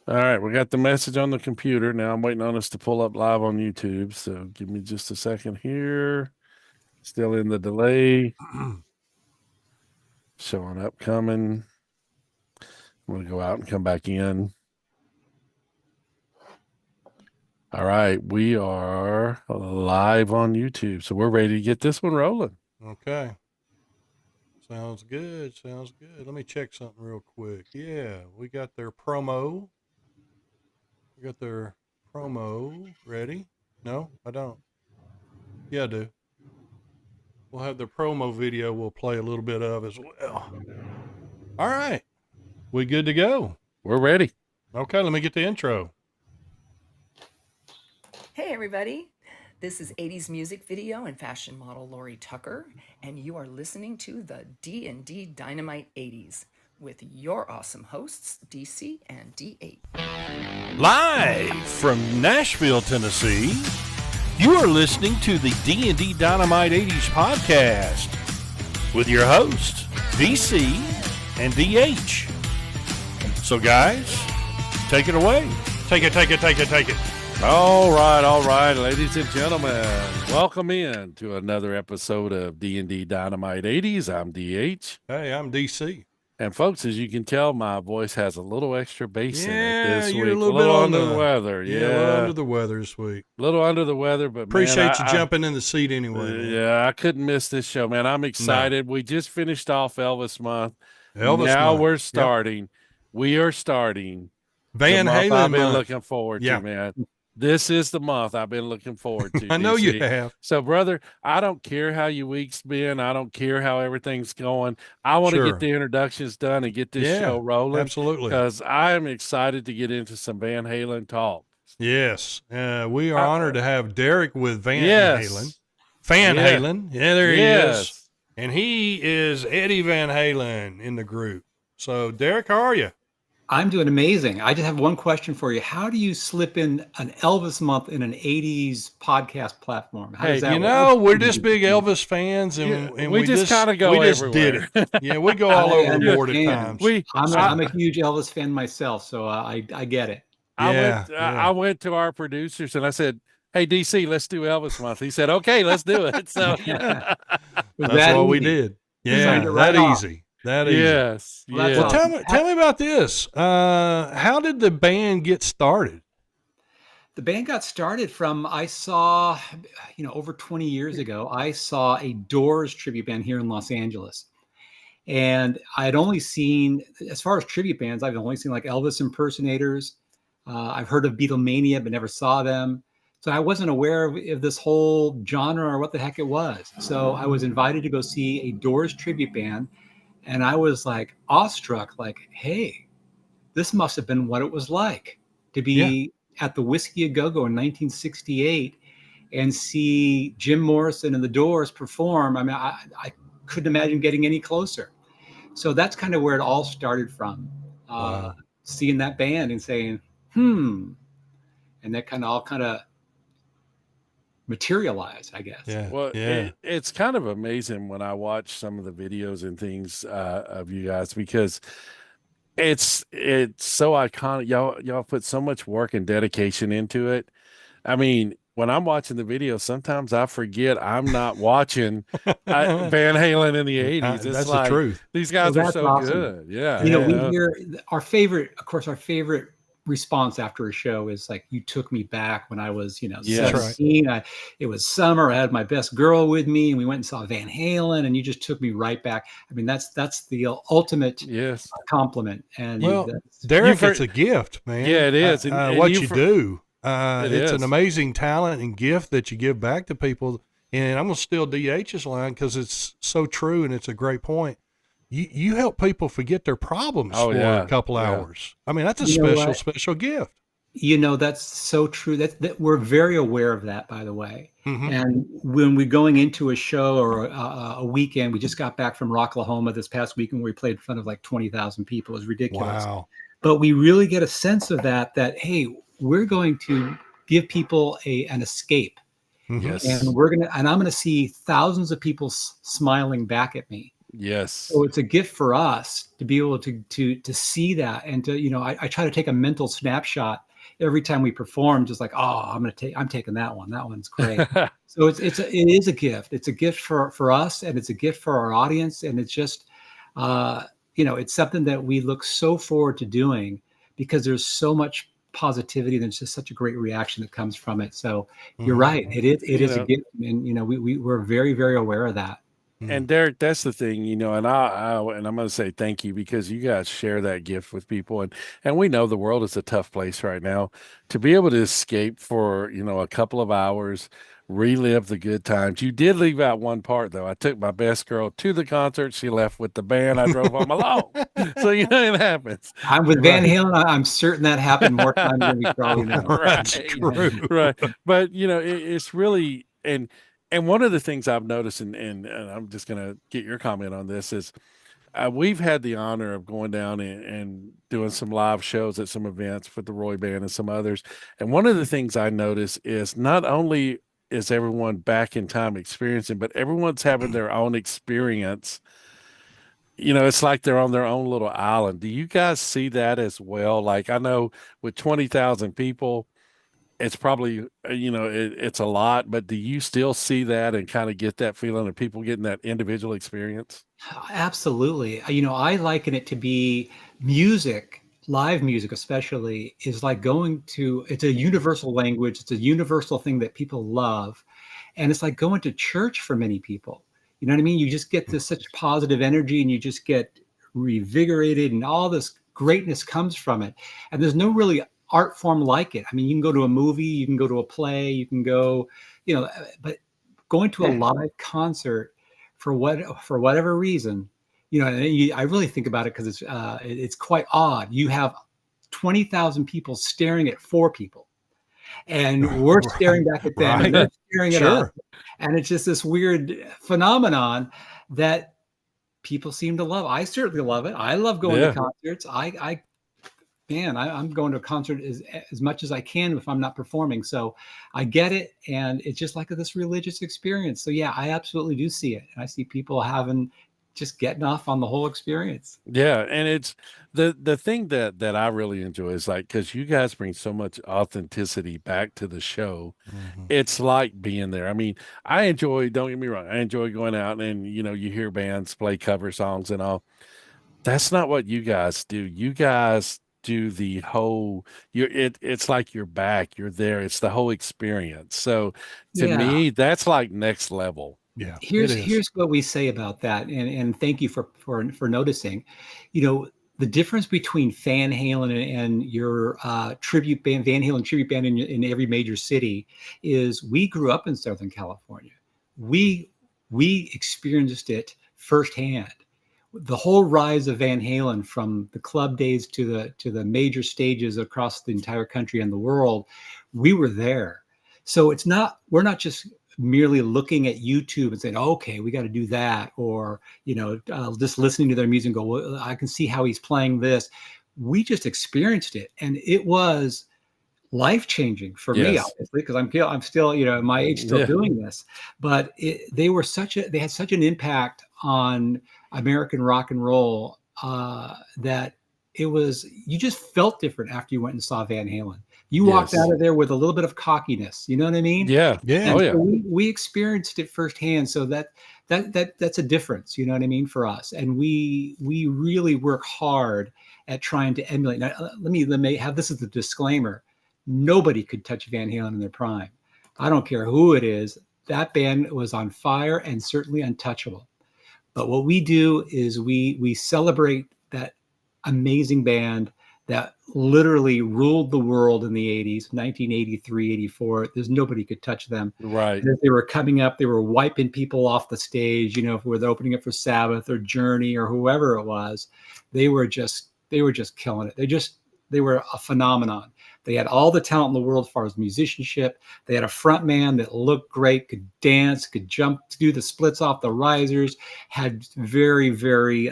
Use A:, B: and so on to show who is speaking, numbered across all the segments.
A: All right, we got the message on the computer. Now I'm waiting on us to pull up live on YouTube. So give me just a second here. Still in the delay. Showing up coming. I'm going to go out and come back in. All right, we are live on YouTube. So we're ready to get this one rolling.
B: Okay. Sounds good. Sounds good. Let me check something real quick. Yeah, we got their promo. We got their promo ready. No, I don't. Yeah, I do. We'll have the promo video we'll play a little bit of as well. All right. We good to go?
A: We're ready.
B: Okay, let me get the intro.
C: Hey, everybody. This is 80s music video and fashion model Lori Tucker, and you are listening to the D&D Dynamite 80s with your awesome hosts, DC and D8.
B: Live from Nashville, Tennessee, you are listening to the D&D Dynamite 80s podcast with your hosts, DC and DH. So, guys, take it away. Take it.
A: All right, ladies and gentlemen. Welcome in to another episode of D&D Dynamite 80s. I'm DH.
B: Hey, I'm DC.
A: And folks, as you can tell, my voice has a little extra bass in it this
B: you're
A: week.
B: a little bit
A: under the weather.
B: Yeah, a little under the weather this week.
A: A little under the weather, but
B: appreciate you jumping in the seat anyway.
A: Yeah, I couldn't miss this show, man. I'm excited. No. We just finished off Elvis month.
B: Now
A: we're starting. Yep. We are starting
B: Van Halen.
A: I've been looking forward to, man. This is the month I've been looking forward to.
B: I know you have.
A: So, brother, I don't care how your week's been. I don't care how everything's going. I want to get the introductions done and get this show rolling.
B: Absolutely.
A: Because I am excited to get into some Van Halen talk.
B: Yes. We are honored to have Derek with Van Halen. Fan Halen. Yeah, there he is. And he is Eddie Van Halen in the group. So, Derek, how are you?
D: I'm doing amazing. I just have one question for you. How do you slip in an Elvis month in an 80s podcast platform? How does that
B: work? We're just big Elvis fans, and we just kind of go everywhere. Just did it. Yeah, we go all over the board at times.
D: I'm a huge Elvis fan myself, so I get it.
A: I went to our producers and I said, "Hey, DC, let's do Elvis month." He said, "Okay, let's do it." So
B: that's what we did. Yeah, that easy. That is
A: yes.
B: Well, tell me about this. How did the band get started?
D: The band got started from, I saw, over 20 years ago, I saw a Doors tribute band here in Los Angeles. And I had only seen, as far as tribute bands, I've only seen like Elvis impersonators. I've heard of Beatlemania, but never saw them. So I wasn't aware of this whole genre or what the heck it was. So I was invited to go see a Doors tribute band. And I was like awestruck, like, hey, this must have been what it was like to be at the Whiskey A Go-Go in 1968 and see Jim Morrison and the Doors perform. I mean, I couldn't imagine getting any closer. So that's kind of where it all started from, seeing that band and saying, and that kind of materialize, I guess.
A: It's kind of amazing when I watch some of the videos and things of you guys, because it's so iconic. Y'all put so much work and dedication into it. I mean, when I'm watching the video, sometimes I forget I'm not watching Van Halen in the 80s. It's
B: that's
A: like,
B: the truth.
A: These guys are so awesome. Good. Yeah.
D: We hear our favorite response after a show is like, you took me back when I was, 17. Right. It was summer. I had my best girl with me, and we went and saw Van Halen, and you just took me right back. I mean, that's the ultimate compliment. And
B: Derek, it's a gift, man.
A: Yeah, it is.
B: What you do, it's an amazing talent and gift that you give back to people. And I'm going to steal DH's line because it's so true, and it's a great point. You help people forget their problems for a couple hours. I mean, that's a special gift.
D: That's so true. That we're very aware of that, by the way. Mm-hmm. And when we're going into a show or a weekend, we just got back from Rocklahoma this past weekend where we played in front of like 20,000 people. It was ridiculous.
B: Wow.
D: But we really get a sense of that, hey, we're going to give people an escape.
A: Yes.
D: And I'm going to see thousands of people smiling back at me.
A: Yes.
D: So it's a gift for us to be able to see that, and to, you know, I try to take a mental snapshot every time we perform, just like, oh, I'm taking that one. That one's great. So it is a gift. It's a gift for us, and it's a gift for our audience, and it's just, you know, it's something that we look so forward to doing because there's so much positivity. There's just such a great reaction that comes from it. So you're right. It
A: You
D: is a
A: know,
D: gift, and you know, we're very, very aware of that.
A: and Derek, that's the thing, you know, and and I'm going to say thank you because you guys share that gift with people, and we know the world is a tough place right now. To be able to escape for, you know, a couple of hours, relive the good times. You did leave out one part though. I took my best girl to the concert. She left with the band. I drove home alone. So you know it happens,
D: I'm with Van
A: right?
D: Halen. I'm certain that happened more times than we probably know.
B: That's
A: Right,
B: true.
A: right. But you know, it's really and one of the things I've noticed, and I'm just gonna get your comment on this is we've had the honor of going down and doing some live shows at some events with the Roy Band and some others. And one of the things I notice is not only is everyone back in time experiencing, but everyone's having their own experience. You know, it's like they're on their own little island. Do you guys see that as well? Like I know with 20,000 people, it's probably, you know, it's a lot, but do you still see that and kind of get that feeling of people getting that individual experience?
D: Absolutely. You know, I liken it to be music, live music especially, is like going to, it's a universal language. It's a universal thing that people love. And it's like going to church for many people. You know what I mean? You just get this such positive energy, and you just get revigorated, and all this greatness comes from it. And there's no really art form like it. I mean, you can go to a movie, you can go to a play, you can go, you know, but going to a live concert for whatever reason, you know, and I really think about it because it's quite odd. You have 20,000 people staring at four people, and we're staring back at them, and
B: Right.
D: they're staring at us,
B: Sure.
D: and it's just this weird phenomenon that people seem to love. I certainly love it. I love going to
A: Yeah.
D: concerts. I'm going to a concert as much as I can if I'm not performing. So I get it. And it's just like this religious experience. So yeah, I absolutely do see it. And I see people just getting off on the whole experience.
A: Yeah, and it's the thing that I really enjoy is like because you guys bring so much authenticity back to the show.
B: Mhm.
A: It's like being there. I mean, I enjoy, don't get me wrong, I enjoy going out and you know, you hear bands play cover songs and all. That's not what you guys do. You guys do the whole it's like you're back, you're there. It's the whole experience. So to
D: Yeah.
A: me, that's like next level.
B: Yeah, it is.
D: Here's what we say about that, and thank you for noticing. You know, the difference between Fan Halen and your tribute band, Van Halen tribute band in every major city, is we grew up in Southern California. We we experienced it firsthand. The whole rise of Van Halen, from the club days to the major stages across the entire country and the world, we were there. So we're not just merely looking at YouTube and saying, okay, we got to do that, or you know, just listening to their music and go, well, I can see how he's playing this. We just experienced it, and it was life changing for me,
A: Yes.
D: obviously, because I'm still, you know, at my age, still
A: Yeah.
D: doing this. But they had such an impact on American rock and roll, that you just felt different after you went and saw Van Halen. You walked out
A: Yes.
D: of there with a little bit of cockiness. You know what I mean?
A: Yeah.
B: Yeah.
A: Oh
D: And so
A: yeah.
D: we experienced it firsthand. So that's a difference, you know what I mean, for us. And we really work hard at trying to emulate. Now, let me have this as the disclaimer. Nobody could touch Van Halen in their prime. I don't care who it is. That band was on fire and certainly untouchable. But what we do is we celebrate that amazing band that literally ruled the world in the 80s, 1983, 84. There's nobody could touch them.
A: Right.
D: And as they were coming up, they were wiping people off the stage, you know, if they're opening up for Sabbath or Journey or whoever it was. They were just killing it. They were a phenomenon. They had all the talent in the world as far as musicianship. They had a front man that looked great, could dance, could jump, do the splits off the risers, had very, very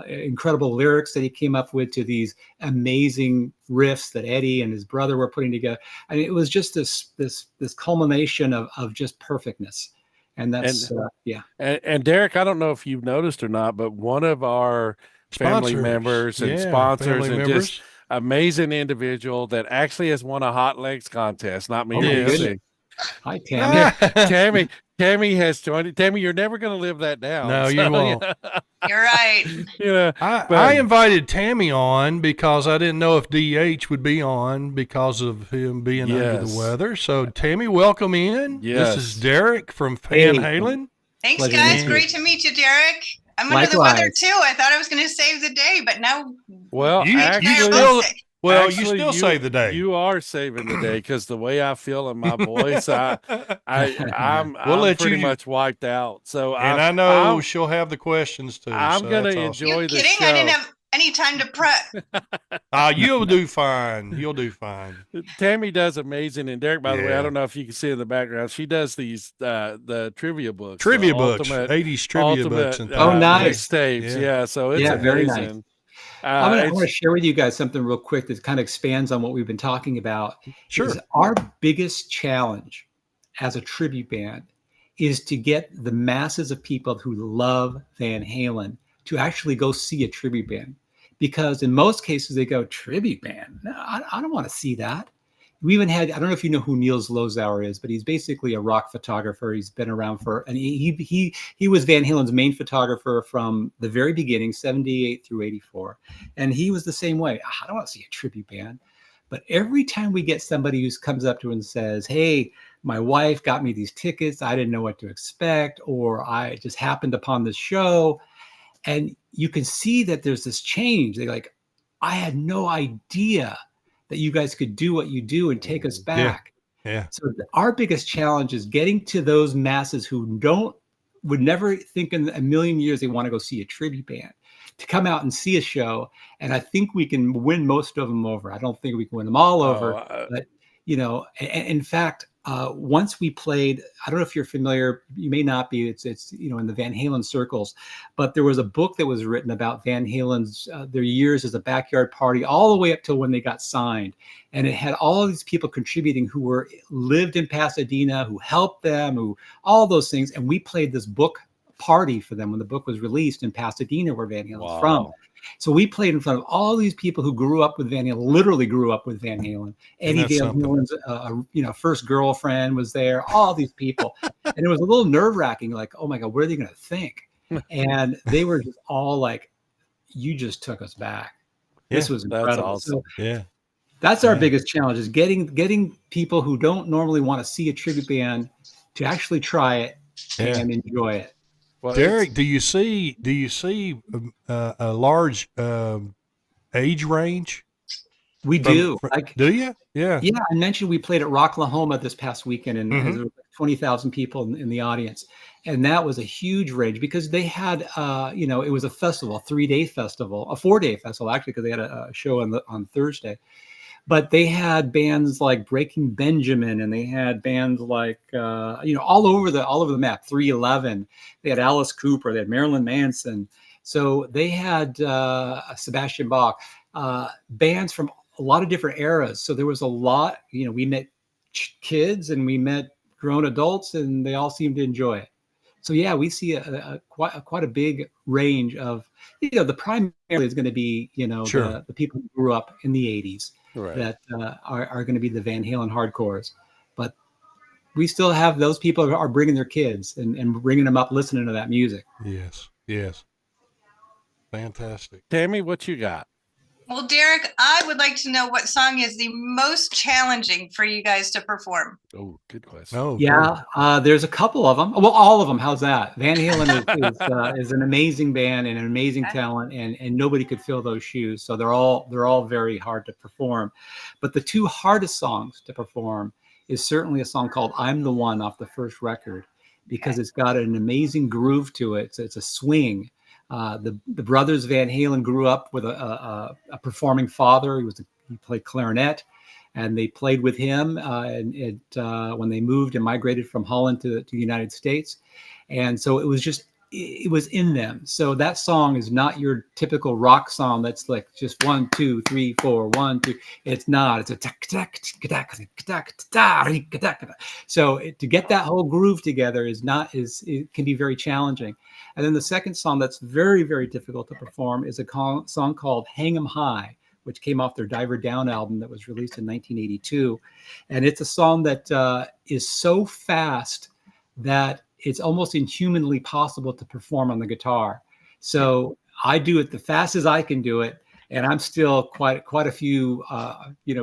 D: incredible lyrics that he came up with to these amazing riffs that Eddie and his brother were putting together. I mean, it was just this culmination of just perfectness. And
A: And
D: that's yeah.
A: and Derek, I don't know if you've noticed or not, but one of our family
B: Sponsors.
A: members and
B: Yeah,
A: sponsors
B: family
A: and just
B: members.
A: amazing individual that actually has won a hot legs contest, not me
D: Oh
A: or
D: my
B: Yes.
D: goodness.
A: DC.
D: Hi, Tammy.
A: Tammy has joined it. Tammy, you're never going to live that down.
B: No,
A: So,
B: you won't.
E: You're right.
A: you know,
B: I
A: but
B: invited Tammy on because I didn't know if DH would be on because of him being under the
A: Yes.
B: weather. So, Tammy, welcome in. This is
A: Yes.
B: Derek from Fan
D: Hey.
B: Halen.
E: Thanks,
D: Pleasure
E: guys.
D: to meet you.
E: Great to meet you, Derek. I'm under the weather
D: Likewise.
E: too. I thought I was going to save the day, but now
A: well,
B: You
A: actually,
B: still, well, you
A: actually,
B: still save the day.
A: You are saving the day because the way I feel in my voice, I'm
B: We'll let
A: pretty
B: you-
A: much wiped out. So
B: and I know she'll have the questions too.
A: I'm
B: so
A: gonna
B: that's
A: enjoy
B: awesome.
E: you
A: the
E: kidding?
A: show.
E: I didn't have any time to prep.
B: You'll do fine. You'll do fine.
A: Tammy does amazing, and Derek, by the way, I
B: Yeah.
A: don't know if you can see in the background, she does these the trivia books,
B: Trivia
A: the
B: books,
A: ultimate
B: 80s trivia books.
A: ultimate
B: And
D: Oh,
B: things.
D: nice.
A: mixtapes.
B: Yeah.
A: Yeah, so it's
D: Yeah, very nice.
A: amazing.
D: I want to share with you guys something real quick that kind of expands on what we've been talking about.
B: Sure.
D: Is our biggest challenge as a tribute band is to get the masses of people who love Van Halen to actually go see a tribute band. Because in most cases they go, tribute band? No, I don't want to see that. We even had, I don't know if you know who Niels Lozauer is, but he's basically a rock photographer. He's been around and he was Van Halen's main photographer from the very beginning, 78 through 84. And he was the same way. I don't want to see a tribute band. But every time we get somebody who comes up to us and says, hey, my wife got me these tickets, I didn't know what to expect, or I just happened upon this show. And you can see that there's this change. They're like, I had no idea that you guys could do what you do and take us back.
B: Yeah.
D: So our biggest challenge is getting to those masses who would never think in a million years they want to go see a tribute band to come out and see a show. And I think we can win most of them over. I don't think we can win them all over, but in fact, once we played, I don't know if you're familiar, you may not be, it's in the Van Halen circles, but there was a book that was written about Van Halen's, their years as a backyard party, all the way up till when they got signed. And it had all of these people contributing who lived in Pasadena, who helped them, who all those things. And we played this book party for them when the book was released in Pasadena, where Van Halen's from. So we played in front of all these people who grew up with Van Halen, literally grew up with Van Halen. Eddie Van Halen's first girlfriend was there, all these people. And it was a little nerve-wracking, like, oh my God, what are they going to think? And they were just all like, you just took us back. This was incredible.
A: That's awesome.
B: Yeah.
D: That's our biggest challenge, is getting people who don't normally want to see a tribute band to actually try it and enjoy it.
A: Well,
B: Derek, do you see a large age range?
D: We do.
B: Do you? Yeah.
D: Yeah, I mentioned we played at Rocklahoma this past weekend, and there were 20,000 people in the audience, and that was a huge range because they had, it was a festival, a 3-day festival, a 4-day festival actually, because they had a show on Thursday. But they had bands like Breaking Benjamin, and they had bands like all over the map. 311. They had Alice Cooper. They had Marilyn Manson. So they had Sebastian Bach. Bands from a lot of different eras. So there was a lot. We met kids and we met grown adults, and they all seemed to enjoy it. So yeah, we see quite a big range of. The primary is going to be the people who grew up in the 80s. Right. That are going to be the Van Halen hardcores, but we still have those people who are bringing their kids and bringing them up listening to that music.
B: Yes, fantastic.
A: Tammy, what you got?
E: Well, Derek, I would like to know what song is the most challenging for you guys to perform.
A: Oh, good question.
D: Oh, yeah, there's a couple of them. Well, all of them. How's that? Van Halen is an amazing band and an amazing talent, and nobody could fill those shoes. So they're all very hard to perform. But the two hardest songs to perform is certainly a song called "I'm the One" off the first record, because it's got an amazing groove to it. It's a swing. The brothers Van Halen grew up with a performing father. He played clarinet, and they played with him when they moved and migrated from Holland to the United States. And so it was just it was in them. So that song is not your typical rock song that's like just 1, 2, 3, 4, 1, 2. It's not. It's a so to get that whole groove together it can be very challenging. And then the second song that's very, very difficult to perform is a song called Hang 'em High, which came off their Diver Down album that was released in 1982. And it's a song that is so fast that it's almost inhumanly possible to perform on the guitar. So I do it the fast as I can do it, and I'm still quite a few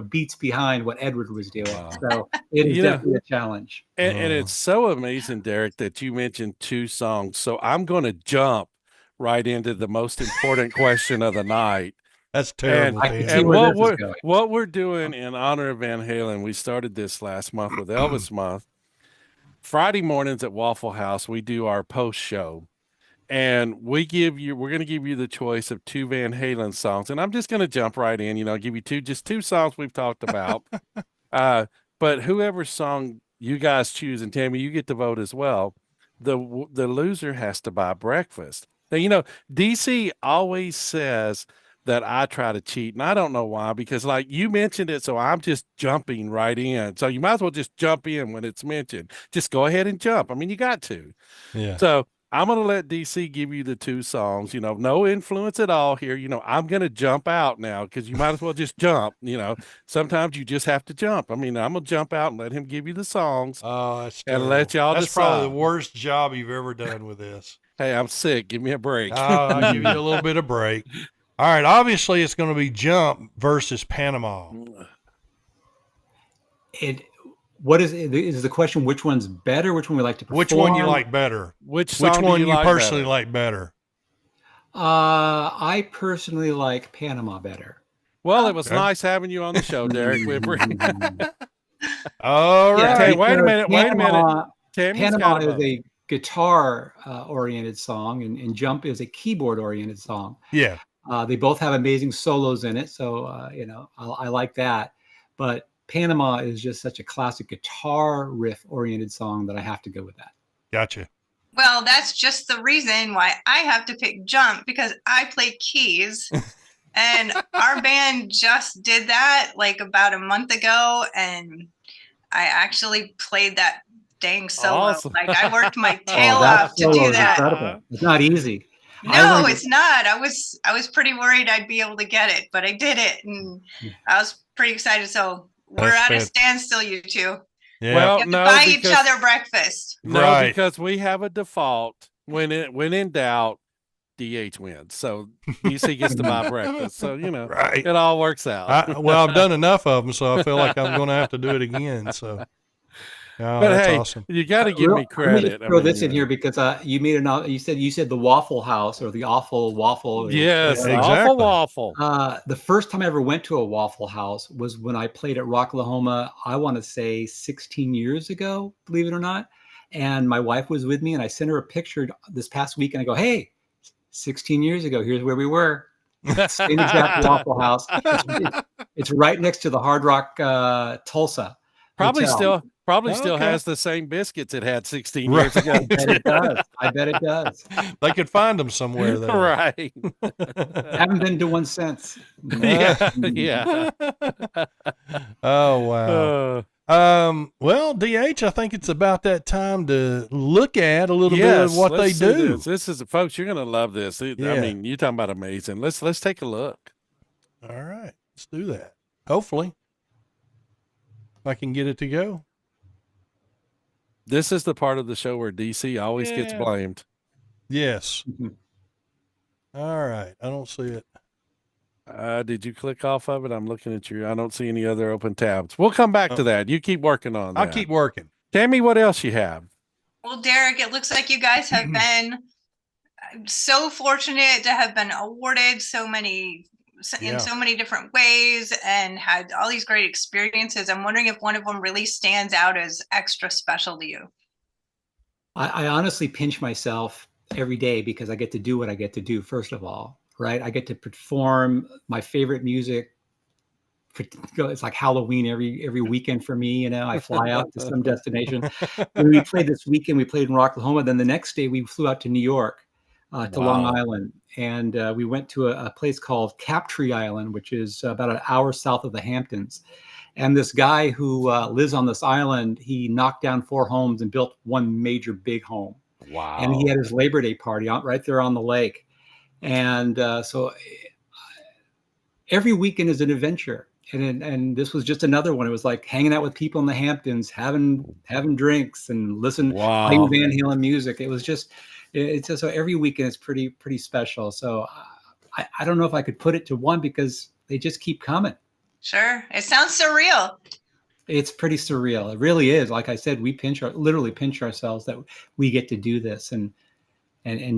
D: beats behind what Edward was doing.
A: Wow.
D: So it is definitely a challenge.
A: And it's so amazing, Derek, that you mentioned 2 songs. So I'm going to jump right into the most important question of the night.
B: That's terrible.
A: And what we're doing in honor of Van Halen, we started this last month with Elvis Month. Friday mornings at Waffle House, we do our post show, and we're going to give you the choice of 2 Van Halen songs. And I'm just going to jump right in, give you just two songs we've talked about. But whoever song you guys choose, and Tammy, you get to vote as well. The loser has to buy breakfast. Now, DC always says that I try to cheat, and I don't know why, because like you mentioned it, so I'm just jumping right in. So you might as well just jump in when it's mentioned. Just go ahead and jump. I mean, you got to.
B: Yeah.
A: So I'm going to let DC give you the 2 songs, no influence at all here. I'm going to jump out now because you might as well just jump. Sometimes you just have to jump. I mean, I'm going to jump out and let him give you the songs.
B: Oh, that's
A: and let y'all
B: That's
A: decide.
B: Probably the worst job you've ever done with this.
A: Hey, I'm sick. Give me a break.
B: I'll give you a little bit of break. All right. Obviously, it's going to be Jump versus Panama.
D: What is the question? Which one's better? Which one we like to perform?
B: Which one you like better?
A: Which
B: one
A: you
B: like personally better? Like better?
D: I personally like Panama better.
A: Well, it was nice having you on the show, Derek.
B: All right.
A: Yeah, wait a minute.
D: Panama is a guitar oriented song, and Jump is a keyboard oriented song.
B: Yeah.
D: They both have amazing solos in it, so I like that. But Panama is just such a classic guitar riff oriented song that I have to go with that.
B: Gotcha.
E: Well, that's just the reason why I have to pick Jump, because I play keys. And our band just did that like about a month ago, and I actually played that dang solo.
A: Awesome.
E: Like I worked my tail off to do that.
D: Incredible. It's not easy.
E: No, it's not. I was pretty worried I'd be able to get it, but I did it, and I was pretty excited. So we're at a standstill, you two.
B: Yeah.
A: Well,
E: you have to buy each other breakfast.
A: No, because we have a default. When in doubt, DH wins. So DC gets to buy breakfast. So
B: right.
A: It all works out.
B: I've done enough of them, so I feel like I'm going to have to do it again. So. Oh,
A: but
B: that's
A: hey,
B: awesome.
A: You got to give me credit.
D: Let me throw this in here because you said the Waffle House or the Awful Waffle.
A: Yes,
B: exactly.
A: Awful Waffle.
D: The first time I ever went to a Waffle House was when I played at Rocklahoma. I want to say 16 years ago, believe it or not. And my wife was with me, and I sent her a picture this past week, and I go, "Hey, 16 years ago, here's where we were." Same exact Waffle House. It's right next to the Hard Rock Tulsa.
A: Probably
D: Hotel.
A: still has the same biscuits it had 16 years ago.
D: I bet it does.
B: They could find them somewhere there.
A: Right.
D: Haven't been to one since.
A: Yeah.
B: Oh, wow. Well, DH, I think it's about that time to look at a little bit of what they do.
A: This is, folks, you're going to love this. I mean, you're talking about amazing. Let's take a look.
B: All right. Let's do that. Hopefully I can get it to go.
A: This is the part of the show where DC always gets blamed.
B: Yes. All right. I don't see it.
A: Did you click off of it? I'm looking at you. I don't see any other open tabs. We'll come back to that. You keep working on that.
B: I'll keep working.
A: Tammy, what else you have?
E: Well, Derek, it looks like you guys have been so fortunate to have been awarded in so many different ways and had all these great experiences. I'm wondering if one of them really stands out as extra special to you.
D: I honestly pinch myself every day because I get to do what I get to do, first of all, right? I get to perform my favorite music It's like Halloween every weekend for me. You know, I fly out to some destination. When we played this weekend, we played in Rocklahoma. Then the next day we flew out to New York, to Long Island. And we went to a place called Captree Island, which is about an hour south of the Hamptons. And this guy who lives on this island, he knocked down 4 homes and built one major big home.
A: Wow.
D: And he had his Labor Day party right there on the lake. And so every weekend is an adventure. And this was just another one. It was like hanging out with people in the Hamptons, having drinks and playing Van Halen music. It was just, it's just, so every weekend is pretty special. So I don't know if I could put it to one because they just keep coming.
E: Sure. It sounds surreal.
D: It's pretty surreal. It really is. Like I said, we literally pinch ourselves that we get to do this and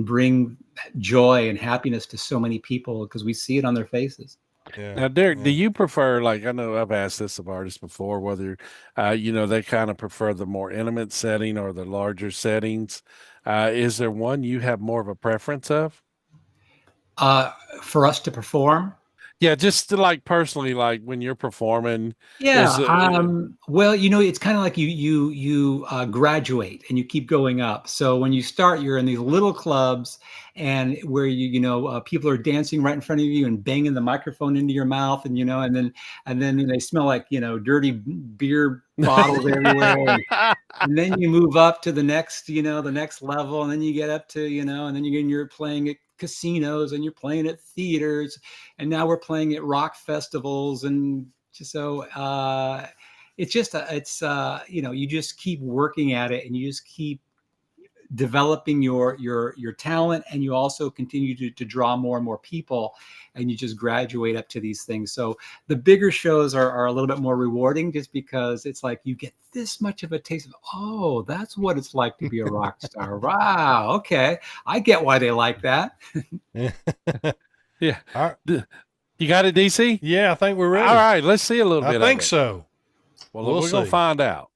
D: bring joy and happiness to so many people because we see it on their faces.
B: Yeah.
A: Now, Derek, do you prefer, like, I know I've asked this of artists before, whether, they kind of prefer the more intimate setting or the larger settings. Is there one you have more of a preference of?
D: For us to perform?
A: Yeah, just to, like, personally, like when you're performing.
D: Yeah. Well, it's kind of like you graduate and you keep going up. So when you start, you're in these little clubs and where people are dancing right in front of you and banging the microphone into your mouth, and and then they smell like dirty beer bottles everywhere. And then you move up to the next level, and then you get up to and then you're playing at casinos and you're playing at theaters, and now we're playing at rock festivals, and so it's just you just keep working at it, and you just keep developing your talent, and you also continue to draw more and more people, and you just graduate up to these things. So the bigger shows are a little bit more rewarding, just because it's like you get this much of a taste of, oh, that's what it's like to be a rock star. Wow, okay, I get why they like that.
A: Yeah. You got it, DC?
B: Yeah, I think we're ready.
A: All right, let's see a little bit.
B: I think so.
A: Well, we're gonna find out.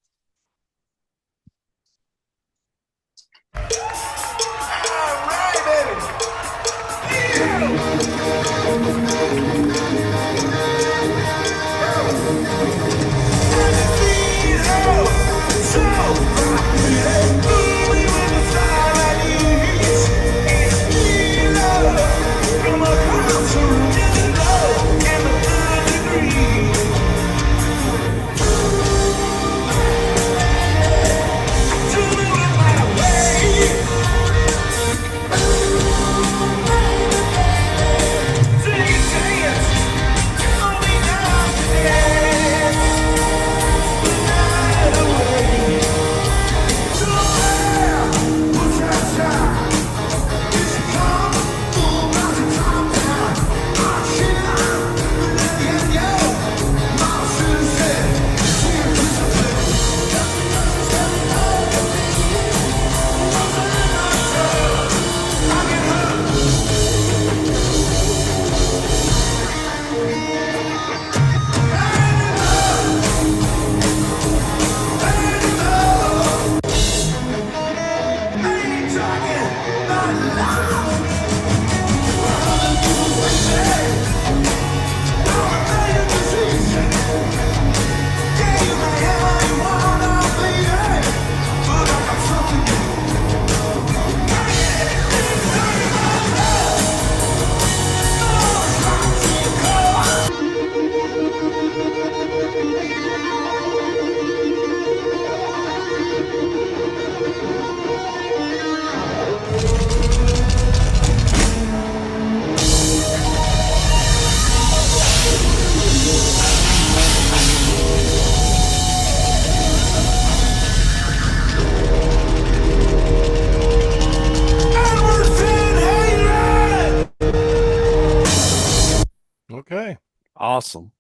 B: Okay.
A: Awesome.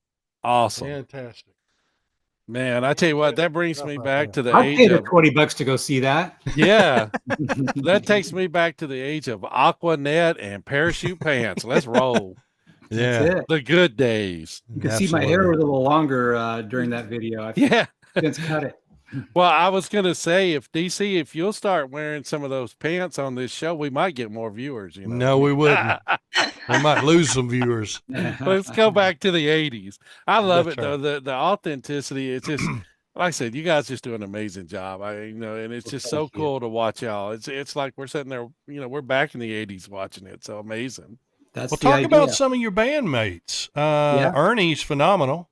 B: Fantastic.
A: Man, I tell you what, that brings me back to the
D: I'd
A: age
D: pay the
A: of
D: $20 to go see that.
A: Yeah. That takes me back to the age of Aquanet and parachute pants. Let's roll.
B: Yeah.
D: That's it.
A: The good days.
D: You can see my hair was a little longer during that video. I've since cut it.
A: Well, I was going to say, if DC, if you'll start wearing some of those pants on this show, we might get more viewers. You know,
B: No, we wouldn't. We might lose some viewers.
A: let's go back to the '80s. I love
B: That's
A: it though. The authenticity. It's just like I said, you guys just do an amazing job. And it's just so
D: Thank you.
A: cool to watch y'all. It's like we're sitting there. We're back in the '80s watching it. So amazing.
D: That's
B: Well,
D: the
B: talk
D: idea.
B: about some of your bandmates. Ernie's phenomenal.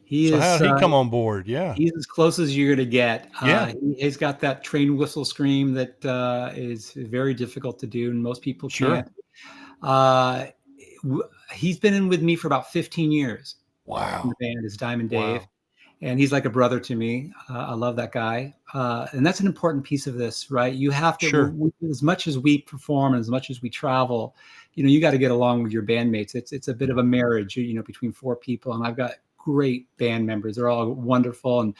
D: He is.
B: How did he come on board? Yeah.
D: He's as close as you're going to get.
B: Yeah.
D: He's got that train whistle scream that is very difficult to do, and most people
B: Sure.
D: can't. He's been in with me for about 15 years.
B: Wow.
D: The band is Diamond Dave,
B: Wow.
D: and he's like a brother to me. I love that guy, and that's an important piece of this, right? You have to,
B: Sure.
D: as much as we perform, and as much as we travel, you got to get along with your bandmates. It's a bit of a marriage, between four people, and I've got great band members. They're all wonderful. And,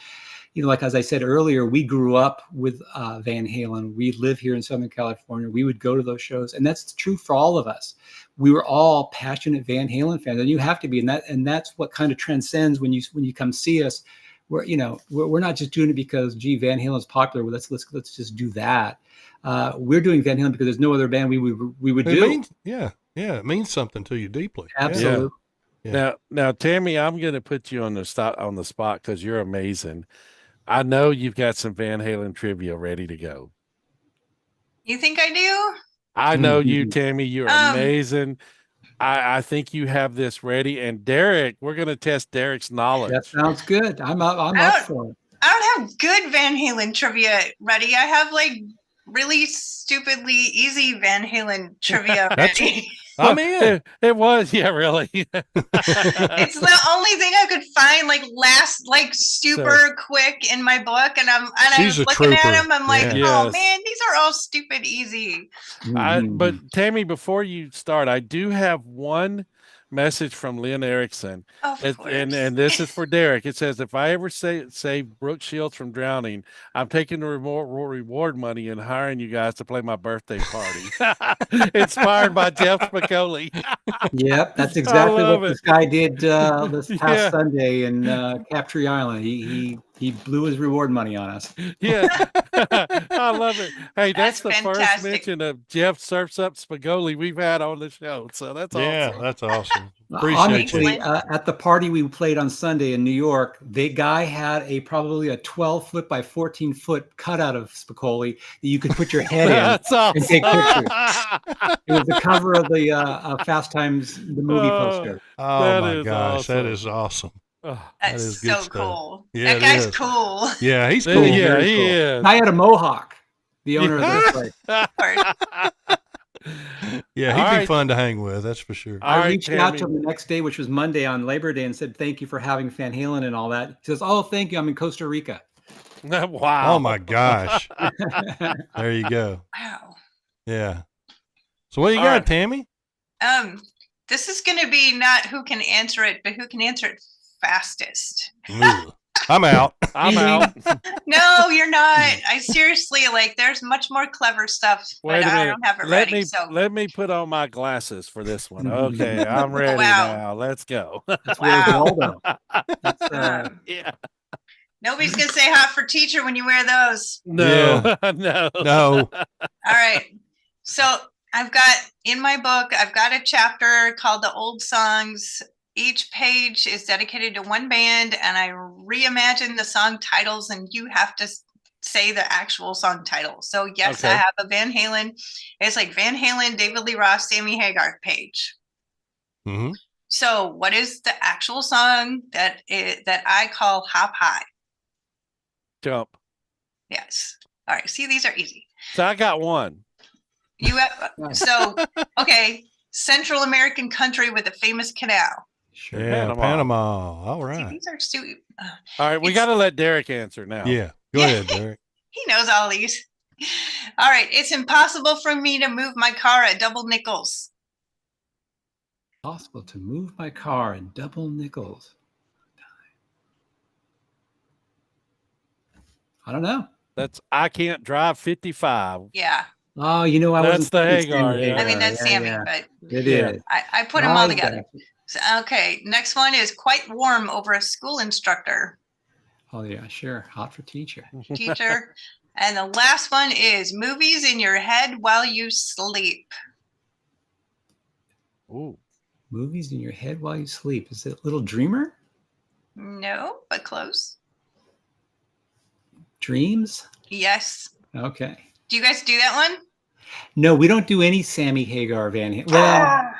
D: like, as I said earlier, we grew up with Van Halen. We live here in Southern California. We would go to those shows. And that's true for all of us. We were all passionate Van Halen fans, and you have to be. And that's what kind of transcends when you come see us. We're not just doing it because, gee, Van Halen's popular. Well, let's just do that. We're doing Van Halen because there's no other band we would do.
B: It means something to you deeply.
D: Absolutely.
B: Yeah.
A: Now, Tammy, I'm going to put you on the spot because you're amazing. I know you've got some Van Halen trivia ready to go.
E: You think I do?
A: I know you, Tammy. You're amazing. I think you have this ready. And Derek, we're going to test Derek's knowledge.
D: That sounds good. I'm up for it.
E: I don't have good Van Halen trivia ready. I have like really stupidly easy Van Halen trivia ready.
B: I'm in.
A: It was, yeah, really.
E: It's the only thing I could find super quick in my book, and I'm looking at them. I'm like, oh man, these are all stupid easy.
A: But Tammy, before you start, I do have one message from Lynn Erickson, and this is for Derek. It says, if I ever save Brooke Shields from drowning, I'm taking the reward money and hiring you guys to play my birthday party. Inspired by Jeff Spicoli.
D: Yep, that's exactly what this guy did this past Sunday in Captree Island. He blew his reward money on us.
A: Yeah, I love it. Hey, that's the fantastic. First mention of Jeff Surfs Up Spicoli we've had on the show, so that's awesome.
B: Yeah, that's awesome. Appreciate
D: you. At the party we played on Sunday in New York, the guy had probably a 12-foot by 14-foot cutout of Spicoli that you could put your head in
A: awesome.
D: And take pictures. It was the cover of the Fast Times, the movie poster.
B: Oh my gosh, awesome. That is awesome.
E: That's so cool.
B: Yeah,
E: that guy's cool.
B: Yeah, he's cool.
A: Yeah, he is.
D: I had a mohawk, the owner of this place.
B: Yeah, he'd be fun to hang with, that's for sure.
D: I reached out to him the next day, which was Monday on Labor Day, and said, thank you for having Fan Halen and all that. He says, oh, thank you. I'm in Costa Rica.
A: Wow.
B: Oh my gosh. There you go.
E: Wow.
B: Yeah. So what you got, Tammy?
E: This is going to be not who can answer it, but who can answer it fastest.
B: I'm out.
A: I'm out.
E: No, you're not. I seriously, there's much more clever stuff, but I don't have it ready.
A: Let me put on my glasses for this one. Okay, I'm ready now. Let's go.
E: Wow.
A: Yeah.
E: Nobody's going to say hot for teacher when you wear those.
A: No.
B: No.
E: All right. So I've got, in my book, I've got a chapter called The Old Songs. Each page is dedicated to one band, and I reimagine the song titles, and you have to say the actual song title. So yes, I have a Van Halen. It's like Van Halen, David Lee Roth, Sammy Hagar page.
B: Mm-hmm.
E: So what is the actual song that I call Hop High?
A: Jump.
E: Yes. All right. See, these are easy.
A: So I got one.
E: You have okay. Central American country with a famous canal.
B: Sure. Yeah, Panama. All right.
E: See, these are stupid.
A: All right, we got to let Derek answer now.
B: Yeah, go ahead, Derek.
E: He knows all these. All right, it's impossible for me to move my car at double nickels.
D: Possible to move my car at double nickels. I don't know.
A: That's I can't drive 55.
E: Yeah.
D: Oh, I
A: that's the Hagar.
E: Yeah. I mean, that's Sammy, but
D: it is.
E: I put them all together. So, okay, next one is quite warm over a school instructor.
D: Oh yeah, sure. Hot for teacher.
E: Teacher. And the last one is movies in your head while you sleep.
A: Ooh.
D: Movies in your head while you sleep. Is it Little Dreamer?
E: No, but close.
D: Dreams?
E: Yes.
D: Okay.
E: Do you guys do that one?
D: No, we don't do any Sammy Hagar Van Halen. Well,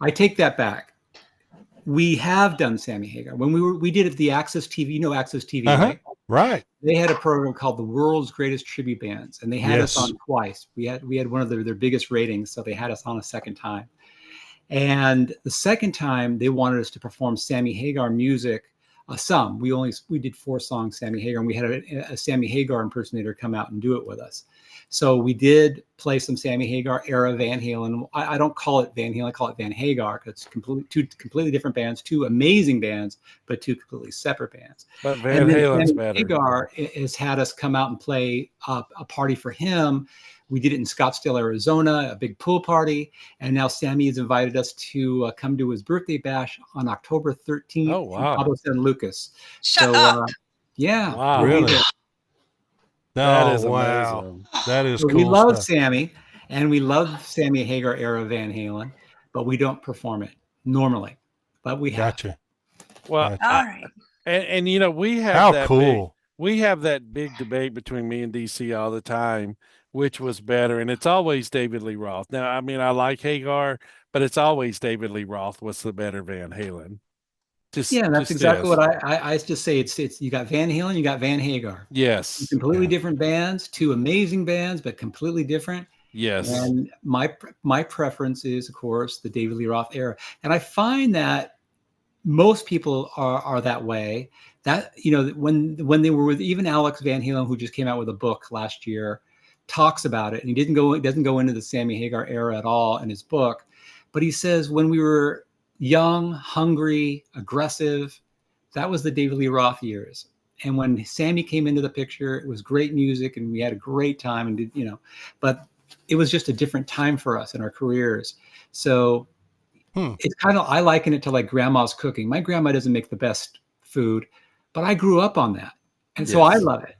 D: I take that back. We have done Sammy Hagar. When we did it at the Access TV, you know Access TV, right?
B: Right.
D: They had a program called The World's Greatest Tribute Bands, and they had us
B: Yes.
D: on twice. We had one of their biggest ratings, so they had us on a second time. And the second time, they wanted us to perform Sammy Hagar music. Some we did 4 songs Sammy Hagar, and we had a Sammy Hagar impersonator come out and do it with us. So we did play some Sammy Hagar era Van Halen. I don't call it Van Halen, I call it Van Hagar, because it's two completely different bands, 2 amazing bands, but 2 completely separate bands.
A: But Van Halen's
D: Sammy
A: better.
D: Hagar has had us come out and play a party for him. We did it in Scottsdale, Arizona, a big pool party. And now Sammy has invited us to come to his birthday bash on October 13th
A: Oh, wow.
D: in Cabo San Lucas.
E: Shut up.
D: Yeah.
A: Wow.
D: we'll be
B: Really?
D: there.
A: That is
B: wow.
A: amazing.
B: That is
D: So
B: cool
D: we love
B: stuff.
D: Sammy, and we love Sammy Hagar era Van Halen, but we don't perform it normally. But we have.
B: Gotcha.
A: Well,
B: Gotcha.
E: All right.
A: and you know, we have
B: How
A: that
B: cool.
A: we have that big debate between me and DC all the time, which was better, and it's always David Lee Roth. Now, I mean, I like Hagar, but it's always David Lee Roth was the better Van Halen.
D: Yeah, that's
A: just
D: exactly
A: is.
D: what I just say. It's you got Van Halen, you got Van Hagar.
A: Yes.
D: Completely
B: Yeah.
D: different bands, 2 amazing bands, but completely different.
A: Yes.
D: And my preference is, of course, the David Lee Roth era. And I find that most people are that way. That, you know, when they were with even Alex Van Halen, who just came out with a book last year, talks about it, and he doesn't go into the Sammy Hagar era at all in his book, but he says when we were young, hungry, aggressive, that was the David Lee Roth years. And when Sammy came into the picture, it was great music, and we had a great time, and you know, but it was just a different time for us in our careers. So it's kind of, I liken it to like grandma's cooking. My grandma doesn't make the best food, but I grew up on that, and so I
A: Yes.
D: love it.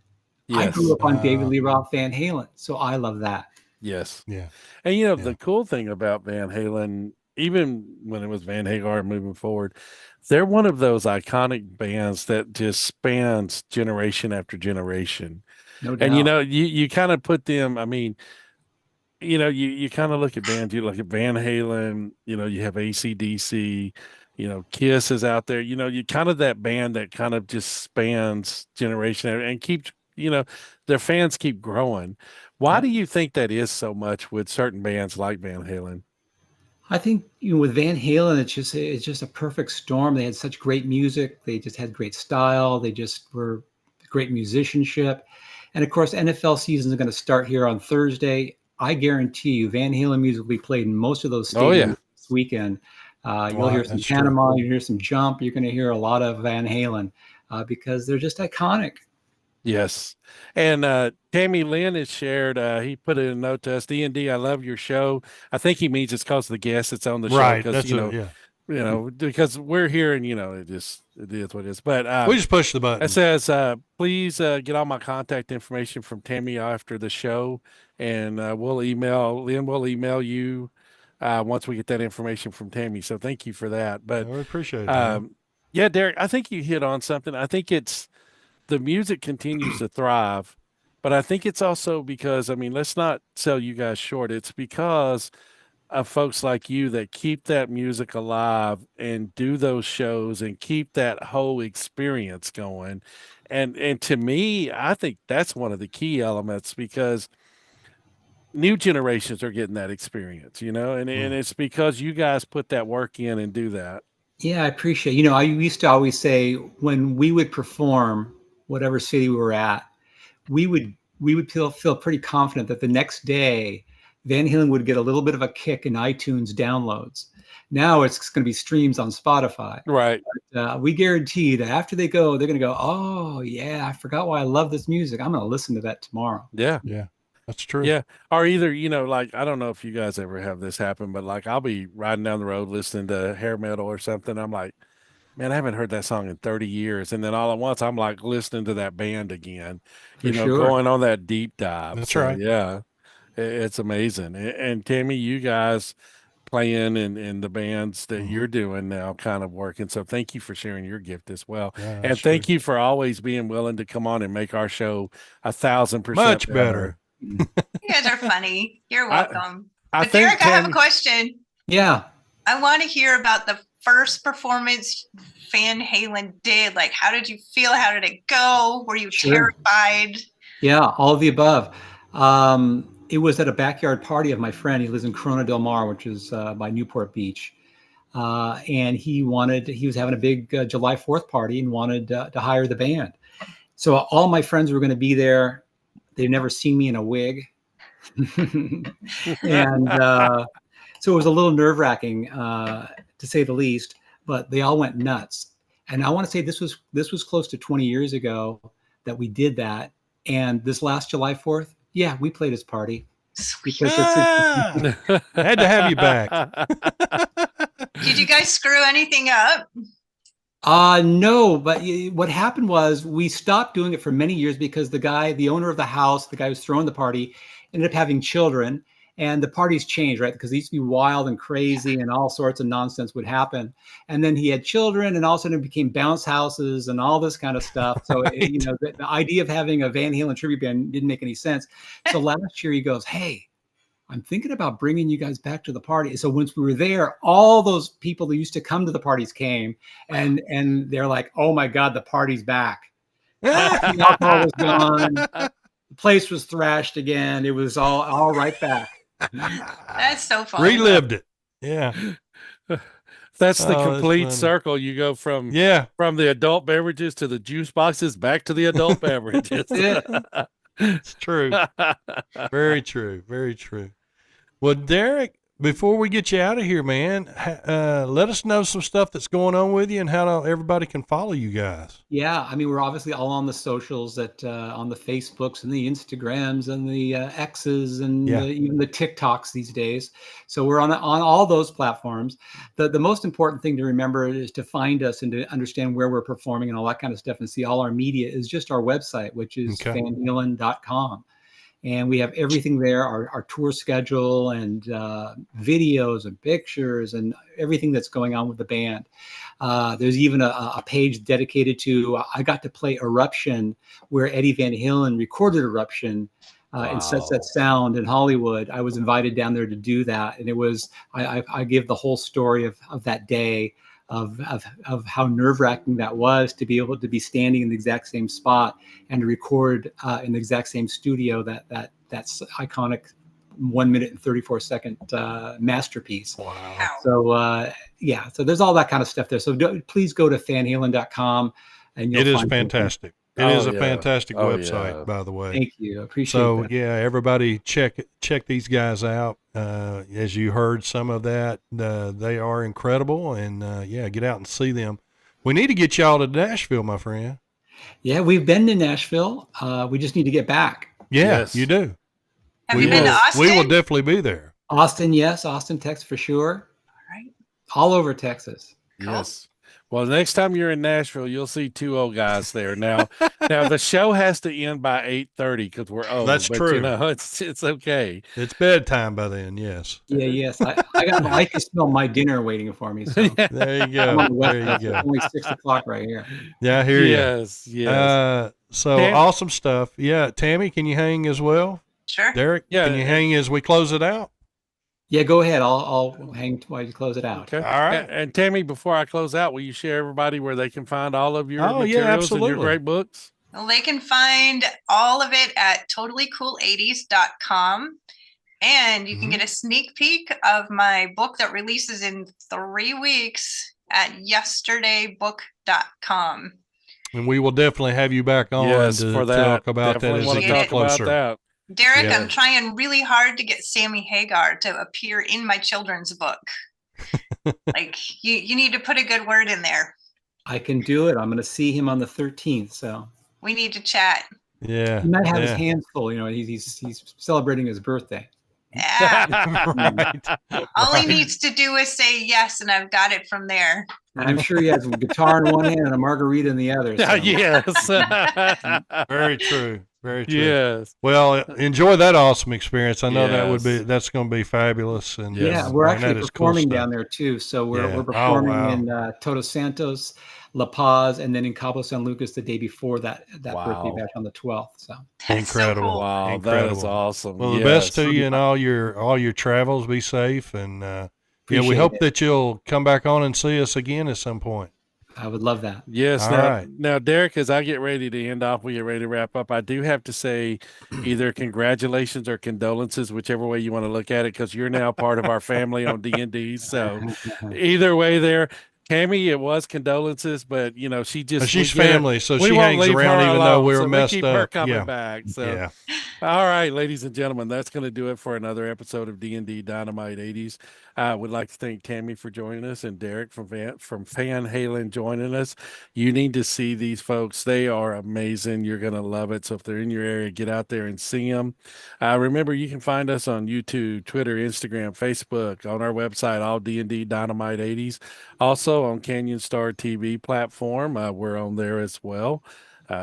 D: I
A: Yes.
D: grew up on David Lee Roth, Van Halen, so I love that.
A: Yes.
B: Yeah.
A: And you know,
B: Yeah.
A: the cool thing about Van Halen, even when it was Van Hagar moving forward, they're one of those iconic bands that just spans generation after generation.
D: No
A: And you
D: doubt.
A: know, you kind of put them, I mean, you know, you kind of look at bands, you look at Van Halen, you know, you have AC/DC, you know, Kiss is out there, you know, you kind of that band that kind of just spans generation and keeps, you know, their fans keep growing. Why
D: Yep.
A: do you think that is so much with certain bands like Van Halen?
D: I think, you know, with Van Halen, it's just a perfect storm. They had such great music. They just had great style. They just were great musicianship. And of course, NFL season is going to start here on Thursday. I guarantee you, Van Halen music will be played in most of those
A: Oh,
D: stadiums
A: yeah.
D: this weekend. You'll
B: Well,
D: hear some
B: that's true.
D: Panama, you'll hear some Jump. You're going to hear a lot of Van Halen because they're just iconic.
A: Yes. And Tammy Lynn has shared, he put in a note to us, DND, I love your show. I think he means it's because of the guest that's on the show.
B: Right.
A: Because,
B: That's
A: you
B: it.
A: know,
B: Yeah.
A: because we're here and, you know, it is what it is. But
B: We just push the button.
A: it says, please get all my contact information from Tammy after the show. And Lynn will email you once we get that information from Tammy. So thank you for that. But
B: We appreciate it. Tammy.
A: yeah, Derek, I think you hit on something. I think it's the music continues to thrive, but I think it's also because, I mean, let's not sell you guys short. It's because of folks like you that keep that music alive and do those shows and keep that whole experience going. And to me, I think that's one of the key elements because new generations are getting that experience, you know, and it's because you guys put that work in and do that.
D: Yeah, I appreciate. You know, I used to always say when we would perform, whatever city we were at, we would feel pretty confident that the next day Van Halen would get a little bit of a kick in iTunes downloads. Now it's going to be streams on Spotify.
A: Right.
D: We guarantee that after they go, they're going to go, oh yeah, I forgot why I love this music. I'm going to listen to that tomorrow.
A: Yeah.
B: Yeah. That's true.
A: Yeah. Or either, you know, like, I don't know if you guys ever have this happen, but like I'll be riding down the road listening to hair metal or something. I'm like, man, I haven't heard that song in 30 years. And then all at once, I'm like listening to that band again,
D: For sure.
A: going on that deep dive.
B: That's
A: So,
B: right.
A: yeah, it's amazing. And Tammy, you guys playing in the bands that
B: Mhm.
A: you're doing now kind of working. So thank you for sharing your gift as well.
B: Yeah,
A: And
B: that's
A: thank
B: true.
A: you for always being willing to come on and make our show 1,000%
B: Much
A: better.
B: better.
E: You guys are funny. You're
A: I-
E: welcome.
A: I
E: But
A: think
E: Derek, I have a
A: Tammy-
E: question.
D: Yeah.
E: I want to hear about the first performance Fan Halen did. Like, how did you feel? How did it go? Were you
D: Sure.
E: terrified?
D: Yeah, all of the above. It was at a backyard party of my friend. He lives in Corona del Mar, which is by Newport Beach. And he was having a big July 4th party and wanted to hire the band. So all my friends were going to be there. They've never seen me in a wig. And so it was a little nerve wracking, to say the least, but they all went nuts. And I want to say this was close to 20 years ago that we did that. And this last July 4th, yeah, we played his party. Because
B: Ah, had to have you back.
E: Did you guys screw anything up?
D: No, but what happened was we stopped doing it for many years because the owner of the house, the guy who was throwing the party, ended up having children, and the parties changed, right? Because they used to be wild and crazy and all sorts of nonsense would happen. And then he had children, and all of a sudden it became bounce houses and all this kind of stuff. So,
B: Right.
D: The idea of having a Van Halen tribute band didn't make any sense. So last year he goes, hey, I'm thinking about bringing you guys back to the party. So once we were there, all those people that used to come to the parties came, and they're like, "Oh my God, the party's back! The alcohol was gone. The place was thrashed again. It was all right back."
E: That's so fun.
B: Relived it. Yeah.
A: That's the
B: Oh, that's
A: complete
B: funny.
A: circle. You go from
B: Yeah.
A: the adult beverages to the juice boxes back to the adult beverages.
B: It's true. Very true. Very true. Well, Derek, before we get you out of here, man, let us know some stuff that's going on with you and how everybody can follow you guys.
D: Yeah, I mean, we're obviously all on the socials, on the Facebooks and the Instagrams and the X's and
B: Yeah.
D: even the TikToks these days. So we're on all those platforms. The most important thing to remember is to find us and to understand where we're performing and all that kind of stuff, and see all our media is just our website, which is fanhalen.com. And we have everything there, our tour schedule and videos and pictures and everything that's going on with the band. There's even a page dedicated to, I got to play Eruption, where Eddie Van Halen recorded Eruption in Sunset Sound in Hollywood. I was invited down there to do that. And it was, I give the whole story of that day, of how nerve-wracking that was to be able to be standing in the exact same spot and to record in the exact same studio that's iconic 1 minute and 34-second masterpiece.
B: Wow.
D: So so there's all that kind of stuff there. So please go to fanhalen.com and you'll
B: It is
D: find
B: fantastic. It is a fantastic website, by the way.
D: Thank you. I appreciate that.
B: So yeah, everybody check these guys out. As you heard some of that, they are incredible, and get out and see them. We need to get y'all to Nashville, my friend.
D: Yeah, we've been to Nashville. We just need to get back.
B: Yeah,
A: Yes.
B: you do.
E: Have you been to Austin?
B: We will definitely be there.
D: Austin, yes. Austin, Texas for sure.
E: All right.
D: All over Texas.
A: Yes. Well, next time you're in Nashville, you'll see two old guys there. Now the show has to end by 8:30 because we're old.
B: That's
A: but,
B: true.
A: It's okay.
B: It's bedtime by then. Yes.
D: Yeah, yes. I can smell my dinner waiting for me. So
B: There you
D: I'm
B: go.
D: on the West
B: There you
D: Coast.
B: go.
D: It's only 6 o'clock right here.
B: Yeah, I hear you.
A: Yes.
B: So
A: Tam-
B: awesome stuff. Yeah, Tammy, can you hang as well?
E: Sure.
B: Derek,
A: Yeah.
B: can you hang as we close it out?
D: Yeah, go ahead. I'll hang while you close it out.
A: Okay.
B: All right.
A: And Tammy, before I close out, will you share everybody where they can find all of your
B: Oh, yeah,
A: materials and your
B: absolutely.
A: great books?
E: Well, they can find all of it at totallycool80s.com. And you can get a sneak peek of my book that releases in 3 weeks at yesterdaybook.com.
B: And we will definitely have you back on to talk about that
A: Definitely
B: as
A: want
B: it
A: to
B: gets
A: talk about
B: closer.
A: that.
E: Derek,
B: Yeah.
E: I'm trying really hard to get Sammy Hagar to appear in my children's book. Like, you need to put a good word in there.
D: I can do it. I'm going to see him on the 13th. So
E: We need to chat.
B: Yeah.
D: he might have his
B: yeah.
D: hands full. He's celebrating his birthday.
E: Yeah.
B: Right.
E: All he
B: Right.
E: needs to do is say yes, and I've got it from there.
D: And I'm sure he has a guitar in one hand and a margarita in the other. So.
A: Yes.
B: Very true. Very true.
A: Yes.
B: Well, enjoy that awesome experience. I know
A: Yes.
B: that's going to be fabulous. And
A: Yes.
D: Yeah, we're
B: man,
D: actually
B: that is cool
D: performing
B: stuff.
D: down there too. So we're
B: Yeah. Oh,
D: performing
B: wow.
D: in Todos Santos, La Paz, and then in Cabo San Lucas the day before that birthday
A: Wow.
D: bash on the 12th. So
E: That's so
B: Incredible.
E: cool.
A: Wow, that is
B: Incredible.
A: awesome.
B: Well, the best
A: Yes.
B: to you in all your travels. Be safe, and yeah, we
D: Appreciate
B: hope
D: it.
B: that you'll come back on and see us again at some point.
D: I would love that.
A: Yes.
B: All
A: Now,
B: right.
A: now, Derek, as I get ready to end off, we get ready to wrap up. I do have to say either congratulations or condolences, whichever way you want to look at it, because you're now part of our family on D&D. So either way there. Tammy, it was condolences, but she just
B: She's family, so
A: we
B: she
A: won't
B: hangs
A: leave
B: around
A: her
B: even
A: alone,
B: though we were
A: so
B: messed
A: keep her
B: up.
A: coming
B: Yeah.
A: back. So
B: Yeah.
A: all right, ladies and gentlemen, that's going to do it for another episode of D&D Dynamite 80s. I would like to thank Tammy for joining us and Derek from Fan Halen joining us. You need to see these folks. They are amazing. You're going to love it. So if they're in your area, get out there and see them. Remember, you can find us on YouTube, Twitter, Instagram, Facebook, on our website, all D&D Dynamite 80s. Also on Canyon Star TV platform. We're on there as well.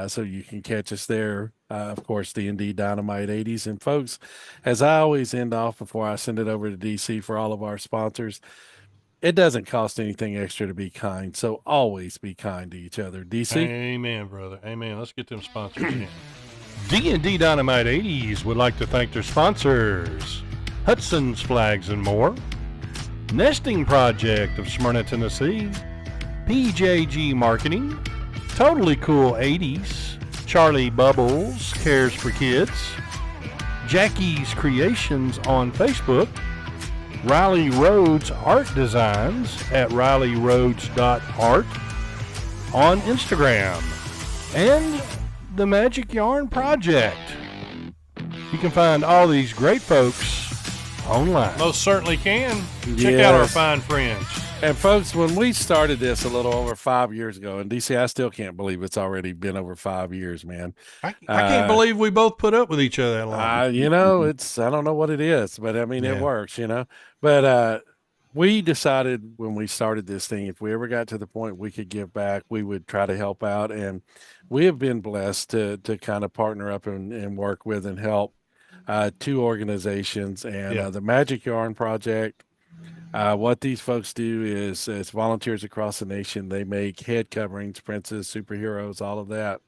A: So you can catch us there. Of course, D&D Dynamite 80s. And folks, as I always end off before I send it over to DC for all of our sponsors, it doesn't cost anything extra to be kind. So always be kind to each other. DC?
B: Amen, brother. Amen. Let's get them sponsors in. D&D Dynamite 80s would like to thank their sponsors, Hudson's Flags and More, Nesting Project of Smyrna, Tennessee, PJG Marketing, Totally Cool 80s, Charlie Bubbles Cares for Kids, Jackie's Creations on Facebook, Riley Rhodes Art Designs at RileyRhodes.art on Instagram, and the Magic Yarn Project. You can find all these great folks online. Most certainly can. Check out our
A: Yes.
B: fine friends.
A: And folks, when we started this a little over 5 years ago, and DC, I still can't believe it's already been over 5 years, man.
B: I can't believe we both put up with each other that long.
A: I don't know what it is, but I mean, it
B: Yeah.
A: works, But we decided when we started this thing, if we ever got to the point we could give back, we would try to help out. And we have been blessed to kind of partner up and work with and help two organizations. And
B: Yeah.
A: the Magic Yarn Project, what these folks do is, as volunteers across the nation, they make head coverings, princes, superheroes, all of that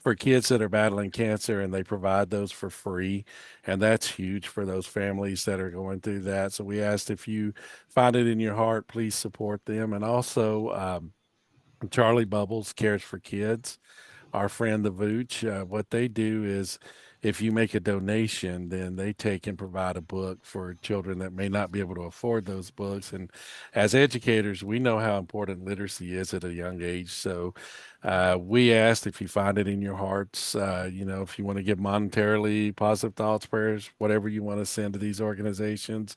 A: for kids that are battling cancer, and they provide those for free. And that's huge for those families that are going through that. So we asked, if you find it in your heart, please support them. And also, Charlie Bubbles Cares for Kids, our friend the Vooch, what they do is, if you make a donation, then they take and provide a book for children that may not be able to afford those books. And as educators, we know how important literacy is at a young age. So we asked, if you find it in your hearts, if you want to give monetarily, positive thoughts, prayers, whatever you want to send to these organizations,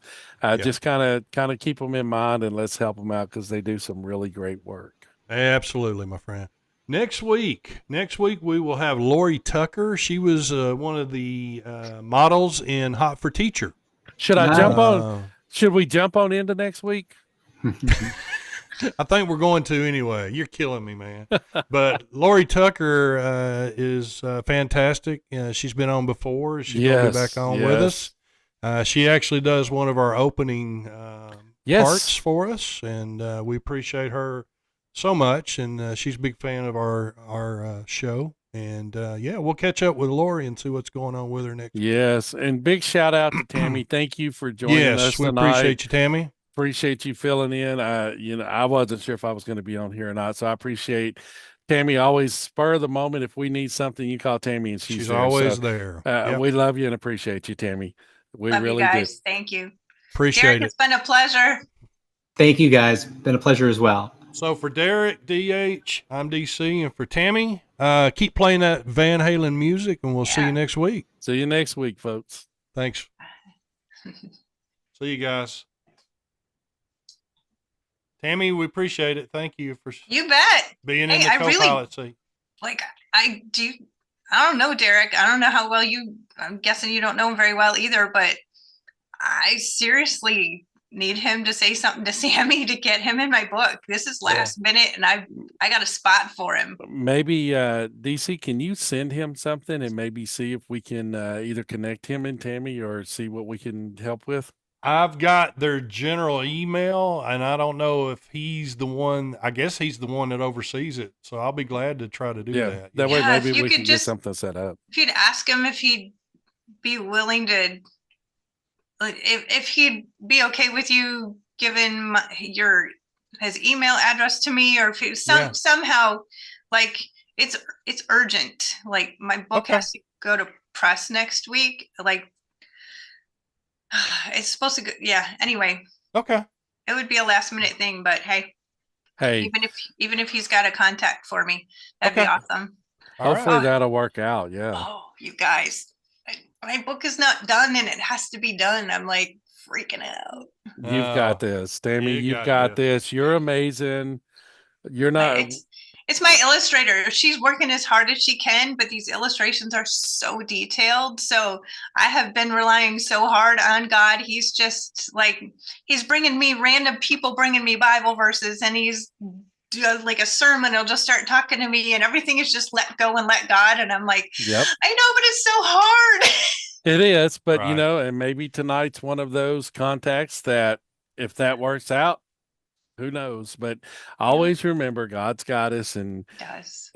A: just kind of keep them in mind, and let's help them out, because they do some really great work.
B: Absolutely, my friend. Next week we will have Lori Tucker. She was one of the models in Hot for Teacher.
A: Should I jump on? Should we jump on into next week?
B: I think we're going to anyway. You're killing me, man. But Lori Tucker is fantastic. She's been on before. She's going to be back on with us. She actually does one of our opening parts for us, and we appreciate her so much. And she's a big fan of our show. And we'll catch up with Lori and see what's going on with her next week.
A: Yes, and big shout out to Tammy. Thank you for joining us
B: Yes, we
A: tonight.
B: appreciate you, Tammy.
A: Appreciate you filling in. I wasn't sure if I was going to be on here or not, so I appreciate Tammy. Always spur of the moment. If we need something, you call Tammy, and she's there.
B: Always there.
A: We love you and appreciate you, Tammy. We
E: love
A: really
E: you guys.
A: do.
E: Thank you.
B: Appreciate
E: Derek,
B: it.
E: it's been a pleasure.
D: Thank you, guys. Been a pleasure as well.
B: So for Derek, DH, I'm DC, and for Tammy, keep playing that Van Halen music, and we'll see you next week.
A: See you next week, folks.
B: Thanks. See you guys. Tammy, we appreciate it. Thank you for being in the co-pilot seat.
E: I don't know, Derek. I don't know how well I'm guessing you don't know him very well either, but I seriously need him to say something to Sammy to get him in my book. This is last minute, and I got a spot for him.
A: Maybe DC, can you send him something and maybe see if we can either connect him and Tammy or see what we can help with?
B: I've got their general email, and I don't know if he's the one. I guess he's the one that oversees it. So I'll be glad to try to do that.
A: That way,
E: Yeah, if
A: maybe
E: you
A: we
E: could
A: can get
E: just-
A: something set up.
E: If you'd ask him if he'd be willing to, like, if he'd be okay with you giving his email address to me, or if he, somehow, like, it's urgent. Like, my book has to go to press next week. Like, it's supposed to go. Yeah. Anyway.
B: Okay.
E: It would be a last minute thing, but hey, even if he's got a contact for me, that'd be awesome.
A: Hopefully that'll work out. Yeah.
E: Oh, you guys, my book is not done and it has to be done. I'm like freaking out.
A: You've got this, Tammy. You've got this. You're amazing. You're not.
E: It's my illustrator. She's working as hard as she can, but these illustrations are so detailed. So I have been relying so hard on God. He's just like, he's bringing me random people, bringing me Bible verses, and he's like a sermon. He'll just start talking to me, and everything is just let go and let God. And I'm like,
A: yep.
E: I know, but it's so hard.
A: It is, but you know, and maybe tonight's one of those contacts that if that works out, who knows? But always remember God's got us, and